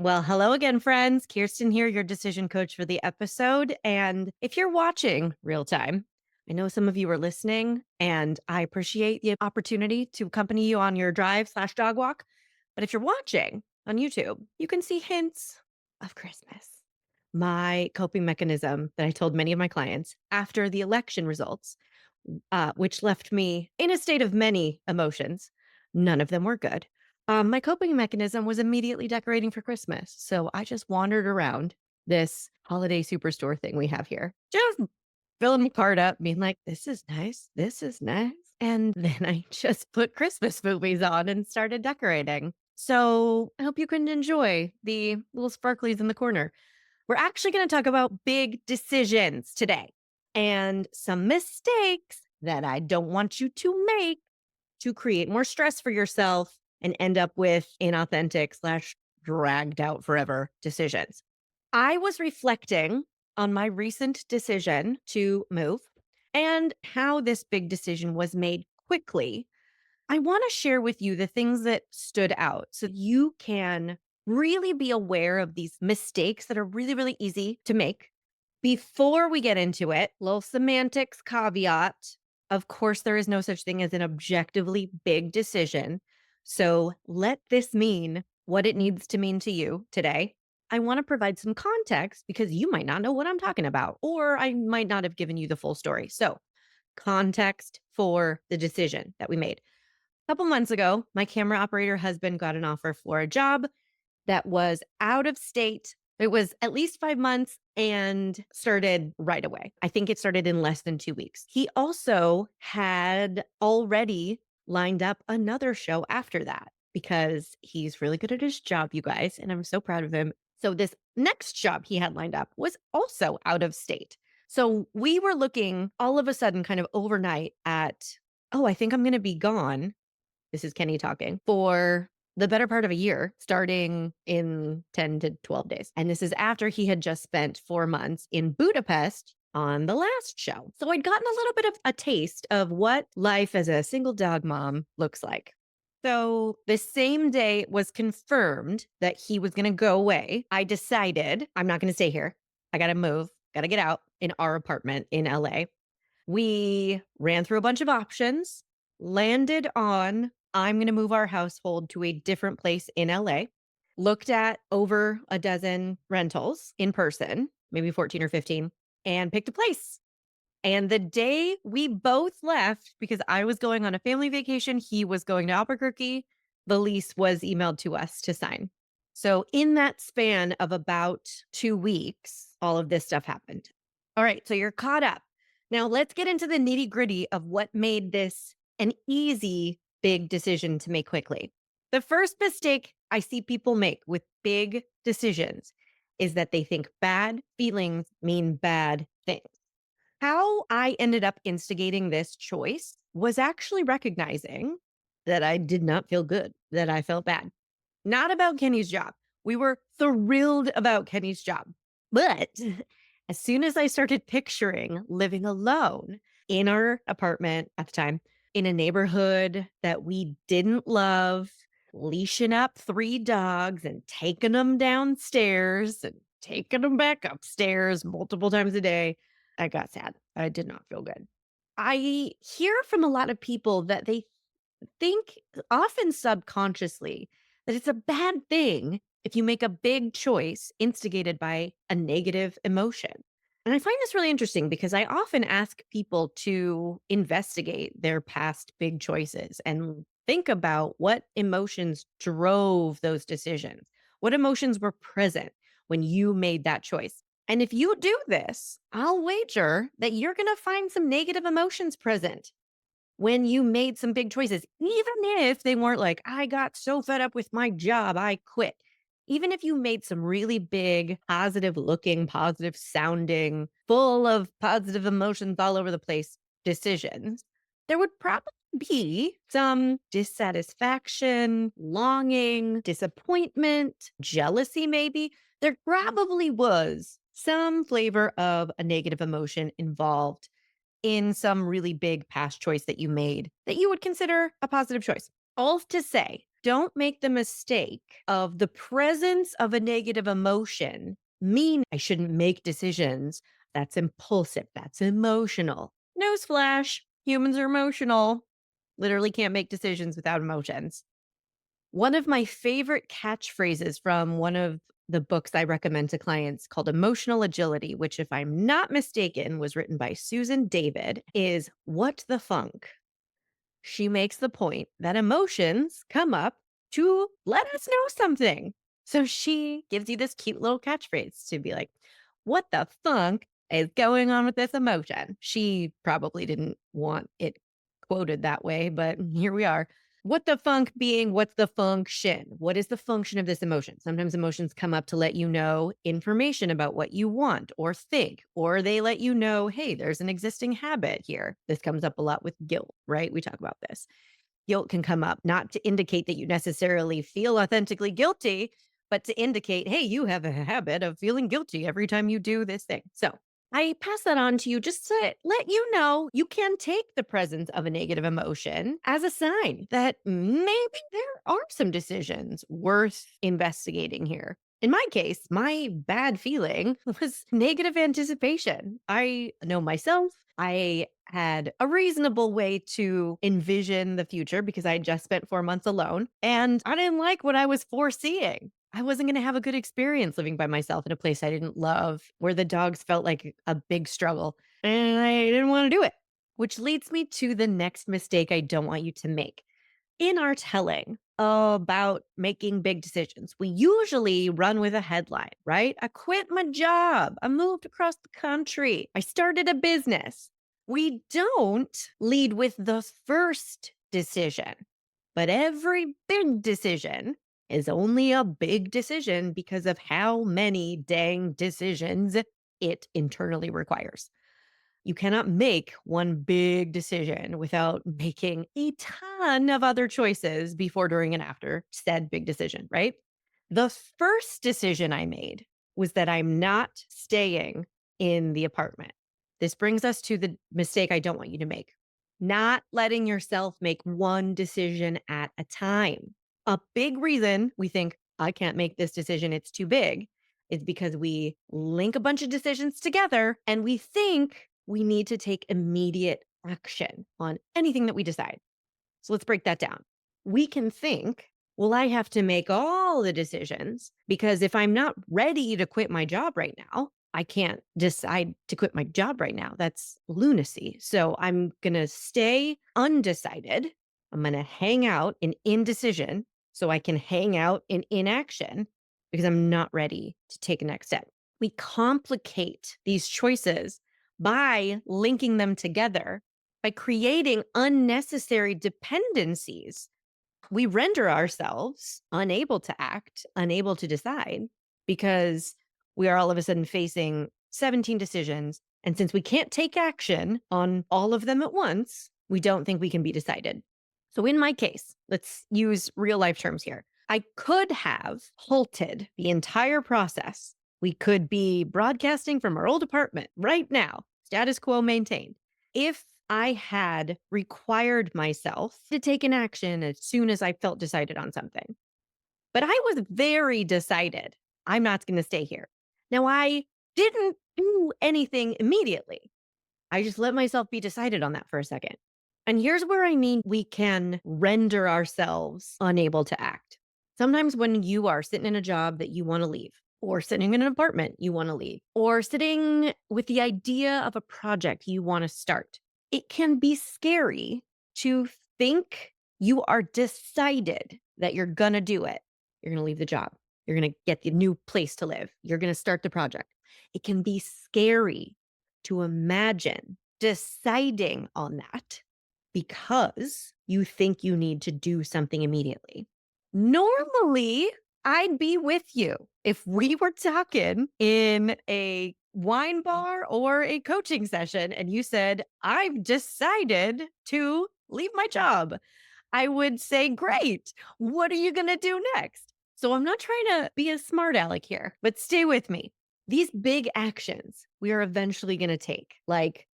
Well, hello again, friends. Kirsten here, your decision coach for the episode. And if you're watching real time, I know some of you are listening, and I appreciate the opportunity to accompany you on your drive/dog walk. But if you're watching on YouTube, you can see hints of Christmas. My coping mechanism that I told many of my clients after the election results, which left me in a state of many emotions. None of them were good. My coping mechanism was immediately decorating for Christmas. So I just wandered around this holiday superstore thing we have here, just filling my cart up, being like, this is nice. This is nice. And then I just put Christmas movies on and started decorating. So I hope you can enjoy the little sparklies in the corner. We're actually going to talk about big decisions today and some mistakes that I don't want you to make to create more stress for yourself and end up with inauthentic/ dragged out forever decisions. I was reflecting on my recent decision to move and how this big decision was made quickly. I want to share with you the things that stood out so you can really be aware of these mistakes that are really, really easy to make. Before we get into it, little semantics caveat. Of course, there is no such thing as an objectively big decision. So let this mean what it needs to mean to you today. I want to provide some context because you might not know what I'm talking about, or I might not have given you the full story. So, context for the decision that we made. A couple months ago, my camera operator husband got an offer for a job that was out of state. It was at least 5 months and started right away. I think it started in less than 2 weeks. He also had already lined up another show after that because he's really good at his job, you guys, and I'm so proud of him. So this next job he had lined up was also out of state. So we were looking all of a sudden kind of overnight at, oh, I think I'm going to be gone. This is Kenny talking for the better part of a year, starting in 10 to 12 days. And this is after he had just spent 4 months in Budapest on the last show. So I'd gotten a little bit of a taste of what life as a single dog mom looks like. So the same day it was confirmed that he was going to go away, I decided I'm not going to stay here. I got to move, got to get out in our apartment in LA. We ran through a bunch of options, landed on I'm going to move our household to a different place in LA, looked at over a dozen rentals in person, maybe 14 or 15, and picked a place. And the day we both left, because I was going on a family vacation, he was going to Albuquerque, the lease was emailed to us to sign. So, in that span of about 2 weeks, all of this stuff happened. All right, so you're caught up. Now, let's get into the nitty gritty of what made this an easy, big decision to make quickly. The first mistake I see people make with big decisions is that they think bad feelings mean bad things. How I ended up instigating this choice was actually recognizing that I did not feel good, that I felt bad. Not about Kenny's job. We were thrilled about Kenny's job. But as soon as I started picturing living alone in our apartment at the time, in a neighborhood that we didn't love, leashing up 3 dogs and taking them downstairs and taking them back upstairs multiple times a day, I got sad. I did not feel good. I hear from a lot of people that they think, often subconsciously, that it's a bad thing if you make a big choice instigated by a negative emotion. And I find this really interesting because I often ask people to investigate their past big choices and think about what emotions drove those decisions. What emotions were present when you made that choice? And if you do this, I'll wager that you're going to find some negative emotions present when you made some big choices, even if they weren't like, I got so fed up with my job, I quit. Even if you made some really big, positive looking, positive sounding, full of positive emotions all over the place decisions, there would probably be some dissatisfaction, longing, disappointment, jealousy, maybe. There probably was some flavor of a negative emotion involved in some really big past choice that you made that you would consider a positive choice. All to say, don't make the mistake of the presence of a negative emotion mean I shouldn't make decisions. That's impulsive. That's emotional. Newsflash, humans are emotional. Literally can't make decisions without emotions. One of my favorite catchphrases from one of the books I recommend to clients called Emotional Agility, which, if I'm not mistaken, was written by Susan David, is what the funk? She makes the point that emotions come up to let us know something. So she gives you this cute little catchphrase to be like, what the funk is going on with this emotion? She probably didn't want it quoted that way, but here we are. What the funk being, what's the function? What is the function of this emotion? Sometimes emotions come up to let you know information about what you want or think, or they let you know, hey, there's an existing habit here. This comes up a lot with guilt, right? We talk about this. Guilt can come up not to indicate that you necessarily feel authentically guilty, but to indicate, hey, you have a habit of feeling guilty every time you do this thing. So I pass that on to you just to let you know you can take the presence of a negative emotion as a sign that maybe there are some decisions worth investigating here. In my case, my bad feeling was negative anticipation. I know myself. I had a reasonable way to envision the future because I had just spent 4 months alone and I didn't like what I was foreseeing. I wasn't going to have a good experience living by myself in a place I didn't love, where the dogs felt like a big struggle, and I didn't want to do it. Which leads me to the next mistake I don't want you to make. In our telling about making big decisions, we usually run with a headline, right? I quit my job. I moved across the country. I started a business. We don't lead with the first decision, but every big decision is only a big decision because of how many dang decisions it internally requires. You cannot make one big decision without making a ton of other choices before, during, and after said big decision, right? The first decision I made was that I'm not staying in the apartment. This brings us to the mistake I don't want you to make: not letting yourself make one decision at a time. A big reason we think, I can't make this decision, it's too big, is because we link a bunch of decisions together and we think we need to take immediate action on anything that we decide. So let's break that down. We can think, well, I have to make all the decisions because if I'm not ready to quit my job right now, I can't decide to quit my job right now. That's lunacy. So I'm going to stay undecided. I'm going to hang out in indecision so I can hang out in inaction because I'm not ready to take a next step. We complicate these choices by linking them together, by creating unnecessary dependencies. We render ourselves unable to act, unable to decide, because we are all of a sudden facing 17 decisions. And since we can't take action on all of them at once, we don't think we can be decided. So, in my case, let's use real life terms here. I could have halted the entire process. We could be broadcasting from our old apartment right now, status quo maintained, if I had required myself to take an action as soon as I felt decided on something. But I was very decided. I'm not going to stay here. Now, I didn't do anything immediately. I just let myself be decided on that for a second. And here's where I mean we can render ourselves unable to act. Sometimes when you are sitting in a job that you want to leave, or sitting in an apartment you want to leave, or sitting with the idea of a project you want to start, it can be scary to think you are decided that you're going to do it. You're going to leave the job. You're going to get the new place to live. You're going to start the project. It can be scary to imagine deciding on that because you think you need to do something immediately. Normally, I'd be with you if we were talking in a wine bar or a coaching session and you said, I've decided to leave my job. I would say, great. What are you going to do next? So I'm not trying to be a smart aleck here, but stay with me. These big actions we are eventually going to take, like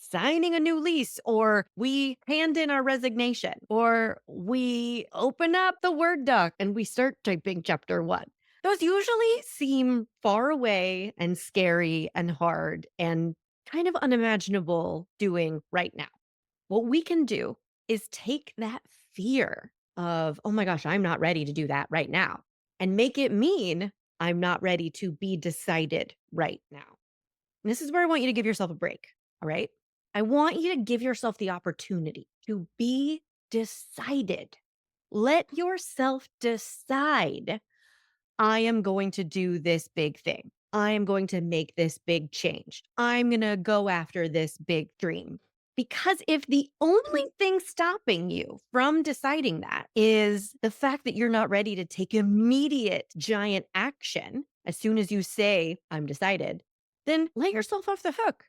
signing a new lease, or we hand in our resignation, or we open up the Word doc and we start typing chapter one. Those usually seem far away and scary and hard and kind of unimaginable doing right now. What we can do is take that fear of, oh my gosh, I'm not ready to do that right now, and make it mean I'm not ready to be decided right now. And this is where I want you to give yourself a break. All right. I want you to give yourself the opportunity to be decided. Let yourself decide, I am going to do this big thing. I am going to make this big change. I'm going to go after this big dream. Because if the only thing stopping you from deciding that is the fact that you're not ready to take immediate giant action as soon as you say, I'm decided, then let yourself off the hook.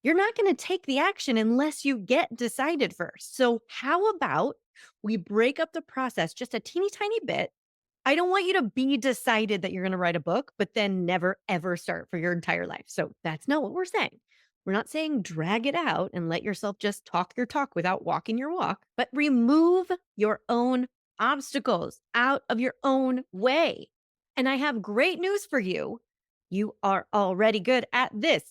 You're not going to take the action unless you get decided first. So, how about we break up the process just a teeny tiny bit? I don't want you to be decided that you're going to write a book, but then never, ever start for your entire life. So, that's not what we're saying. We're not saying drag it out and let yourself just talk your talk without walking your walk, but remove your own obstacles out of your own way. And I have great news for you. You are already good at this.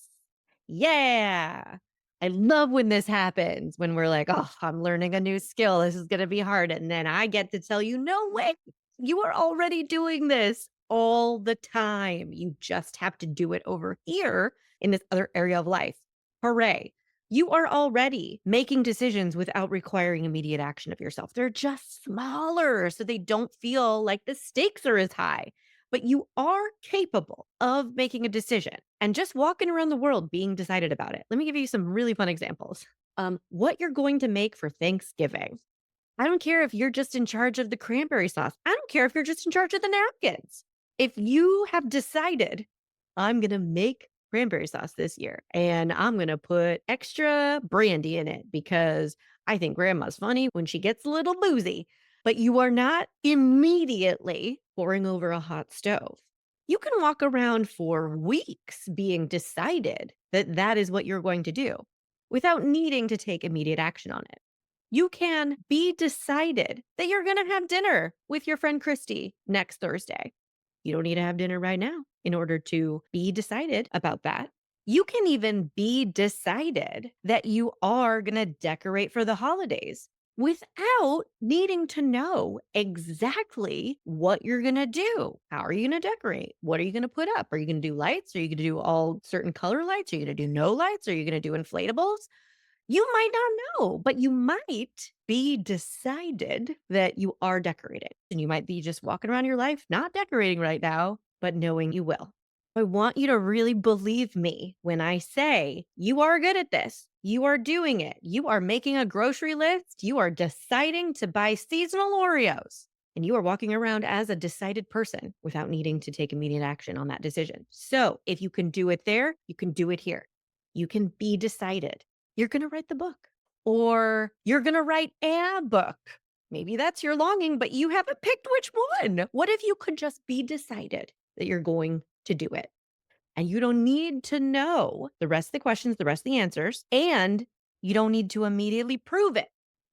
Yeah. I love when this happens, when we're like, oh, I'm learning a new skill. This is going to be hard. And then I get to tell you, no way. You are already doing this all the time. You just have to do it over here in this other area of life. Hooray. You are already making decisions without requiring immediate action of yourself. They're just smaller, so they don't feel like the stakes are as high. But you are capable of making a decision and just walking around the world being decided about it. Let me give you some really fun examples. What you're going to make for Thanksgiving. I don't care if you're just in charge of the cranberry sauce. I don't care if you're just in charge of the napkins. If you have decided, I'm going to make cranberry sauce this year and I'm going to put extra brandy in it because I think grandma's funny when she gets a little boozy, but you are not immediately pouring over a hot stove. You can walk around for weeks being decided that that is what you're going to do without needing to take immediate action on it. You can be decided that you're going to have dinner with your friend Christy next Thursday. You don't need to have dinner right now in order to be decided about that. You can even be decided that you are going to decorate for the holidays without needing to know exactly what you're going to do. How are you going to decorate? What are you going to put up? Are you going to do lights? Are you going to do all certain color lights? Are you going to do no lights? Are you going to do inflatables? You might not know, but you might be decided that you are decorated. And you might be just walking around your life not decorating right now, but knowing you will. I want you to really believe me when I say you are good at this. You are doing it. You are making a grocery list. You are deciding to buy seasonal Oreos. And you are walking around as a decided person without needing to take immediate action on that decision. So if you can do it there, you can do it here. You can be decided. You're going to write the book, or you're going to write a book. Maybe that's your longing, but you haven't picked which one. What if you could just be decided that you're going to do it? And you don't need to know the rest of the questions, the rest of the answers, and you don't need to immediately prove it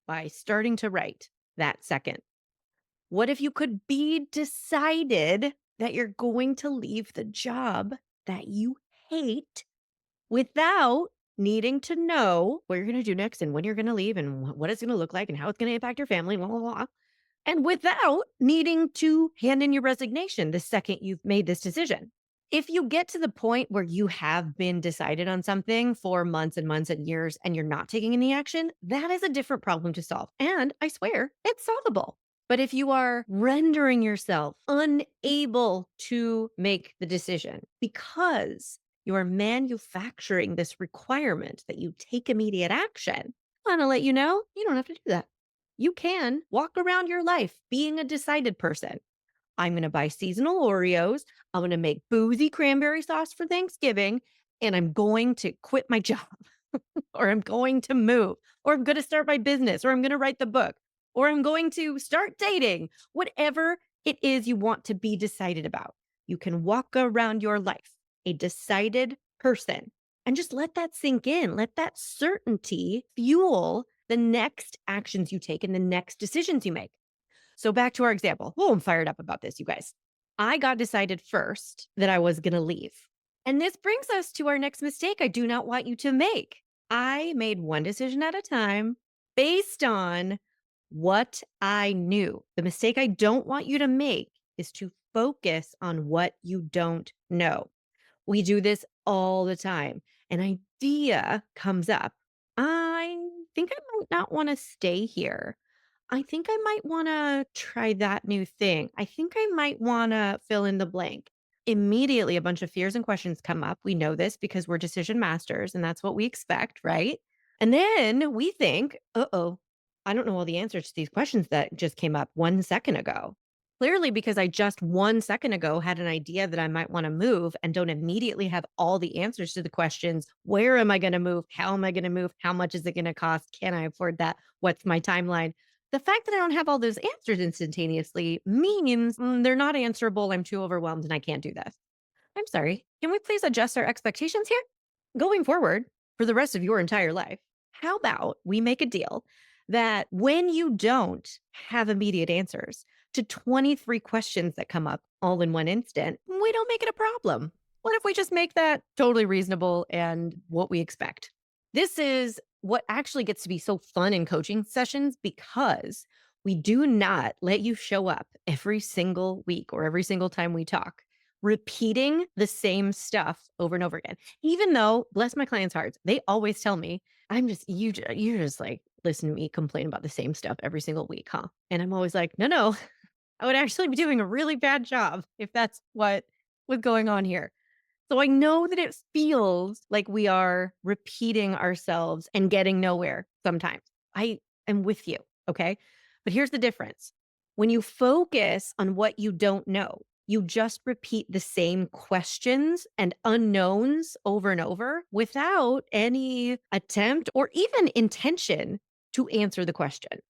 by starting to write that second. What if you could be decided that you're going to leave the job that you hate without needing to know what you're going to do next and when you're going to leave and what it's going to look like and how it's going to impact your family, blah, blah, blah. And without needing to hand in your resignation the second you've made this decision. If you get to the point where you have been decided on something for months and months and years and you're not taking any action, that is a different problem to solve. And I swear it's solvable. But if you are rendering yourself unable to make the decision because you are manufacturing this requirement that you take immediate action, I want to let you know you don't have to do that. You can walk around your life being a decided person. I'm going to buy seasonal Oreos. I'm going to make boozy cranberry sauce for Thanksgiving. And I'm going to quit my job, or I'm going to move, or I'm going to start my business, or I'm going to write the book, or I'm going to start dating, whatever it is you want to be decided about. You can walk around your life a decided person and just let that sink in. Let that certainty fuel the next actions you take and the next decisions you make. So back to our example. Oh, I'm fired up about this, you guys. I got decided first that I was going to leave. And this brings us to our next mistake I do not want you to make. I made one decision at a time based on what I knew. The mistake I don't want you to make is to focus on what you don't know. We do this all the time. An idea comes up. I think I might not want to stay here. I think I might want to try that new thing. I think I might want to fill in the blank. Immediately, a bunch of fears and questions come up. We know this because we're decision masters, and that's what we expect, right? And then we think, oh, I don't know all the answers to these questions that just came up 1 second ago. Clearly, because I just 1 second ago had an idea that I might want to move and don't immediately have all the answers to the questions. Where am I going to move? How am I going to move? How much is it going to cost? Can I afford that? What's my timeline? The fact that I don't have all those answers instantaneously means they're not answerable. I'm too overwhelmed and I can't do this. I'm sorry. Can we please adjust our expectations here? Going forward for the rest of your entire life, how about we make a deal that when you don't have immediate answers to 23 questions that come up all in one instant, we don't make it a problem. What if we just make that totally reasonable and what we expect? This is what actually gets to be so fun in coaching sessions because we do not let you show up every single week or every single time we talk repeating the same stuff over and over again. Even though, bless my clients' hearts, they always tell me, I'm just, you're just like, listen to me complain about the same stuff every single week, huh? And I'm always like, no, no, I would actually be doing a really bad job if that's what was going on here. So I know that it feels like we are repeating ourselves and getting nowhere sometimes. I am with you. Okay. But here's the difference when you focus on what you don't know, you just repeat the same questions and unknowns over and over without any attempt or even intention to answer the questions,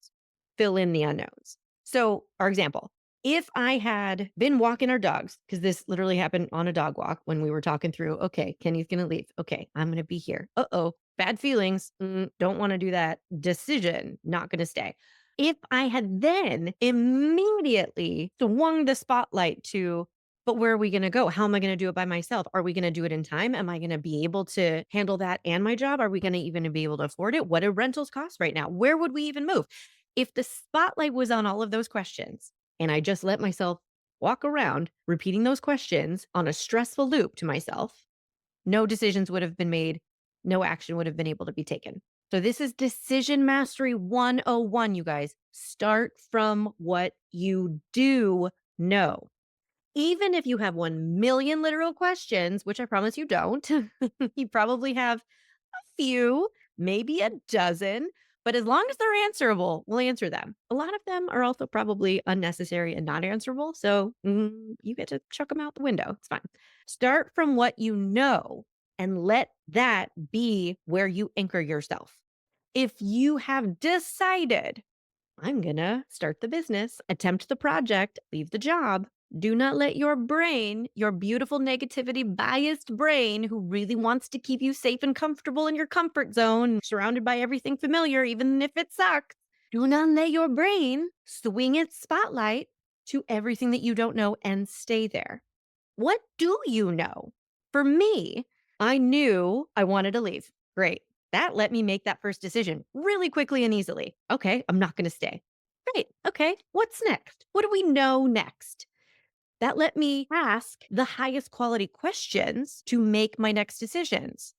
fill in the unknowns. So, our example, if I had been walking our dogs, because this literally happened on a dog walk when we were talking through, okay, Kenny's going to leave. Okay, I'm going to be here. Uh-oh, bad feelings. Don't want to do that. Decision, not going to stay. If I had then immediately swung the spotlight to, but where are we going to go? How am I going to do it by myself? Are we going to do it in time? Am I going to be able to handle that and my job? Are we going to even be able to afford it? What do rentals cost right now? Where would we even move? If the spotlight was on all of those questions, and I just let myself walk around repeating those questions on a stressful loop to myself, no decisions would have been made. No action would have been able to be taken. So, this is decision mastery 101, you guys. Start from what you do know. Even if you have 1 million literal questions, which I promise you don't, you probably have a few, maybe a dozen, but as long as they're answerable, we'll answer them. A lot of them are also probably unnecessary and not answerable. So you get to chuck them out the window. It's fine. Start from what you know and let that be where you anchor yourself. If you have decided I'm going to start the business, attempt the project, leave the job. Do not let your brain, your beautiful negativity biased brain who really wants to keep you safe and comfortable in your comfort zone, surrounded by everything familiar, even if it sucks. Do not let your brain swing its spotlight to everything that you don't know and stay there. What do you know? For me, I knew I wanted to leave. Great. That let me make that first decision really quickly and easily. Okay, I'm not going to stay. Great. Okay, what's next? What do we know next? That let me ask the highest quality questions to make my next decisions.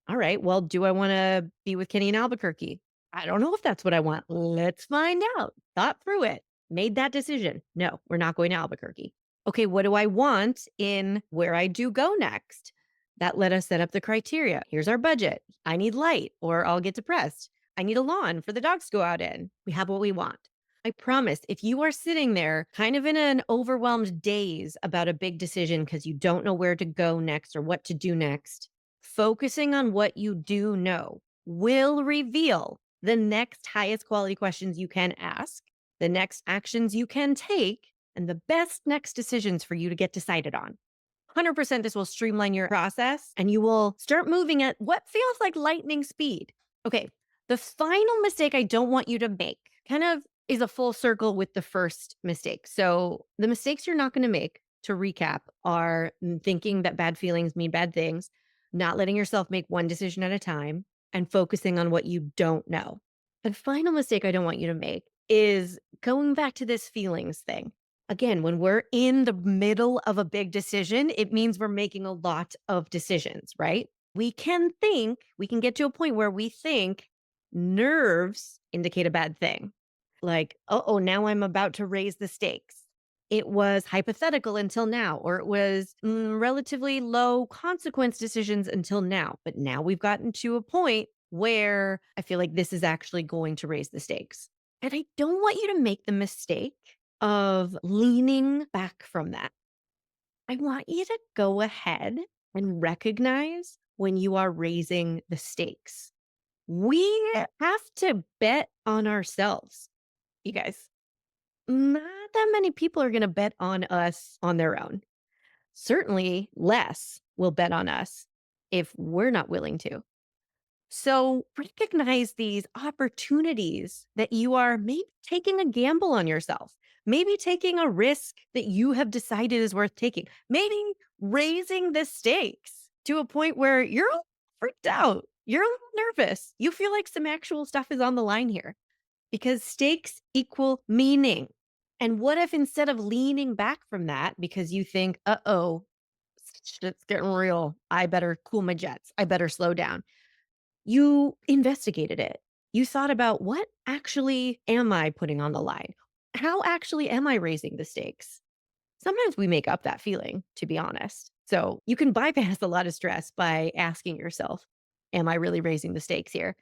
All right, well, do I want to be with Kenny in Albuquerque? I don't know if that's what I want. Let's find out. Thought through it, made that decision. No, we're not going to Albuquerque. Okay, what do I want in where I do go next? That let us set up the criteria. Here's our budget. I need light or I'll get depressed. I need a lawn for the dogs to go out in. We have what we want. I promise if you are sitting there kind of in an overwhelmed daze about a big decision because you don't know where to go next or what to do next, focusing on what you do know will reveal the next highest quality questions you can ask, the next actions you can take, and the best next decisions for you to get decided on. 100% this will streamline your process and you will start moving at what feels like lightning speed. Okay, the final mistake I don't want you to make kind of is a full circle with the first mistake. So, the mistakes you're not going to make, to recap, are thinking that bad feelings mean bad things, not letting yourself make one decision at a time, and focusing on what you don't know. The final mistake I don't want you to make is going back to this feelings thing. Again, when we're in the middle of a big decision, it means we're making a lot of decisions, right? We can get to a point where we think nerves indicate a bad thing. Like, oh, now I'm about to raise the stakes. It was hypothetical until now, or it was relatively low consequence decisions until now. But now we've gotten to a point where I feel like this is actually going to raise the stakes. And I don't want you to make the mistake of leaning back from that. I want you to go ahead and recognize when you are raising the stakes. We have to bet on ourselves, you guys. Not that many people are going to bet on us on their own. Certainly less will bet on us if we're not willing to. So recognize these opportunities that you are maybe taking a gamble on yourself, maybe taking a risk that you have decided is worth taking, maybe raising the stakes to a point where you're all freaked out, you're a little nervous, you feel like some actual stuff is on the line here because stakes equal meaning. And what if instead of leaning back from that because you think, shit's getting real, I better cool my jets, I better slow down, you investigated it. You thought about what actually am I putting on the line? How actually am I raising the stakes? Sometimes we make up that feeling, to be honest. So you can bypass a lot of stress by asking yourself, am I really raising the stakes here?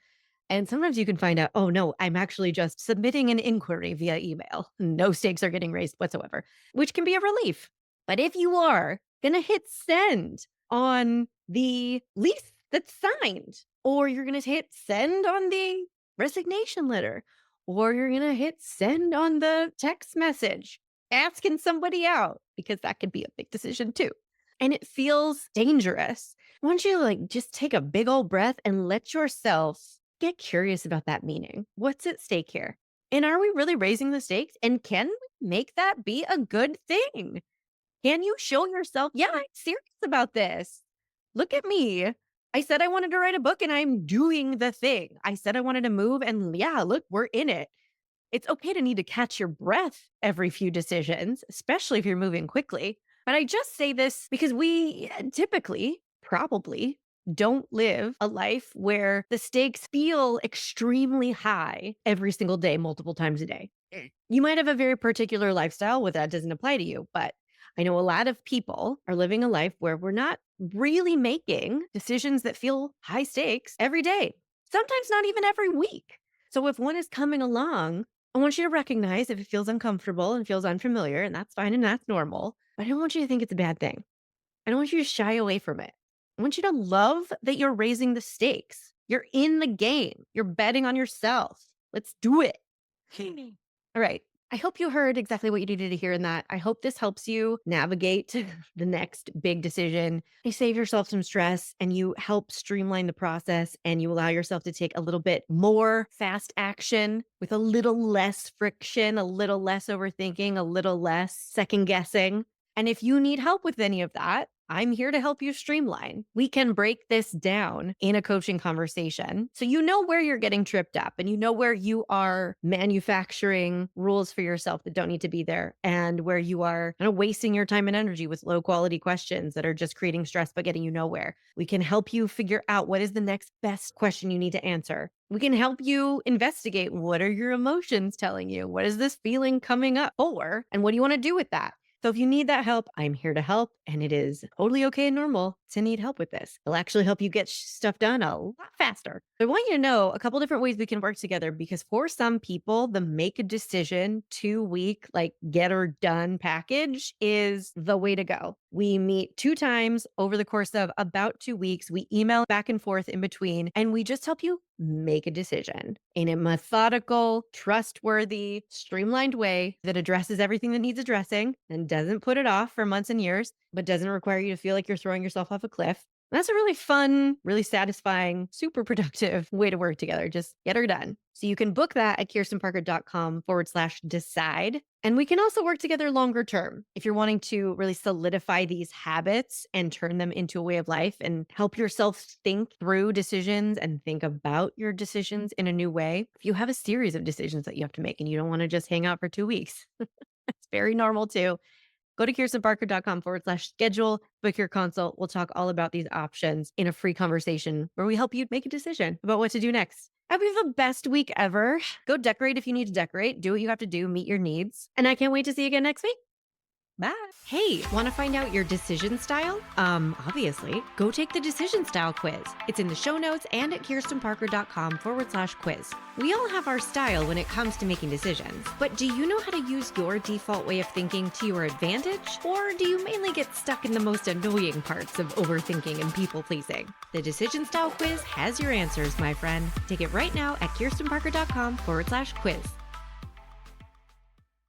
And sometimes you can find out, oh no, I'm actually just submitting an inquiry via email. No stakes are getting raised whatsoever, which can be a relief. But if you are going to hit send on the lease that's signed, or you're going to hit send on the resignation letter, or you're going to hit send on the text message asking somebody out, because that could be a big decision too. And it feels dangerous. Why don't you just take a big old breath and let yourself get curious about that meaning? What's at stake here? And are we really raising the stakes? And can we make that be a good thing? Can you show yourself, yeah, I'm serious about this? Look at me. I said I wanted to write a book and I'm doing the thing. I said I wanted to move and yeah, look, we're in it. It's okay to need to catch your breath every few decisions, especially if you're moving quickly. But I just say this because we typically, probably, don't live a life where the stakes feel extremely high every single day, multiple times a day. You might have a very particular lifestyle where that doesn't apply to you, but I know a lot of people are living a life where we're not really making decisions that feel high stakes every day, sometimes not even every week. So if one is coming along, I want you to recognize if it feels uncomfortable and feels unfamiliar, and that's fine and that's normal. But I don't want you to think it's a bad thing. I don't want you to shy away from it. I want you to love that you're raising the stakes. You're in the game. You're betting on yourself. Let's do it. All right. I hope you heard exactly what you needed to hear in that. I hope this helps you navigate the next big decision. You save yourself some stress and you help streamline the process and you allow yourself to take a little bit more fast action with a little less friction, a little less overthinking, a little less second guessing. And if you need help with any of that, I'm here to help you streamline. We can break this down in a coaching conversation so you know where you're getting tripped up and you know where you are manufacturing rules for yourself that don't need to be there and where you are kind of wasting your time and energy with low quality questions that are just creating stress but getting you nowhere. We can help you figure out what is the next best question you need to answer. We can help you investigate what are your emotions telling you? What is this feeling coming up for? And what do you want to do with that? So if you need that help, I'm here to help. And it is totally okay and normal to need help with this. It'll actually help you get stuff done a lot faster. I want you to know a couple different ways we can work together because for some people, the make a decision 2 week, like get her done package is the way to go. We meet 2 times over the course of about 2 weeks. We email back and forth in between, and we just help you make a decision in a methodical, trustworthy, streamlined way that addresses everything that needs addressing and doesn't put it off for months and years, but doesn't require you to feel like you're throwing yourself off a cliff. That's a really fun, really satisfying, super productive way to work together. Just get her done. So you can book that at kirstenparker.com/decide. And we can also work together longer term. If you're wanting to really solidify these habits and turn them into a way of life and help yourself think through decisions and think about your decisions in a new way, if you have a series of decisions that you have to make and you don't want to just hang out for 2 weeks, it's very normal too. Go to kirstenparker.com/schedule, book your consult. We'll talk all about these options in a free conversation where we help you make a decision about what to do next. I hope you have the best week ever. Go decorate if you need to decorate. Do what you have to do, meet your needs. And I can't wait to see you again next week. Bye. Hey, want to find out your decision style? Obviously, go take the decision style quiz. It's in the show notes and at kirstenparker.com/quiz. We all have our style when it comes to making decisions, but do you know how to use your default way of thinking to your advantage? Or do you mainly get stuck in the most annoying parts of overthinking and people pleasing? The decision style quiz has your answers, my friend. Take it right now at kirstenparker.com/quiz.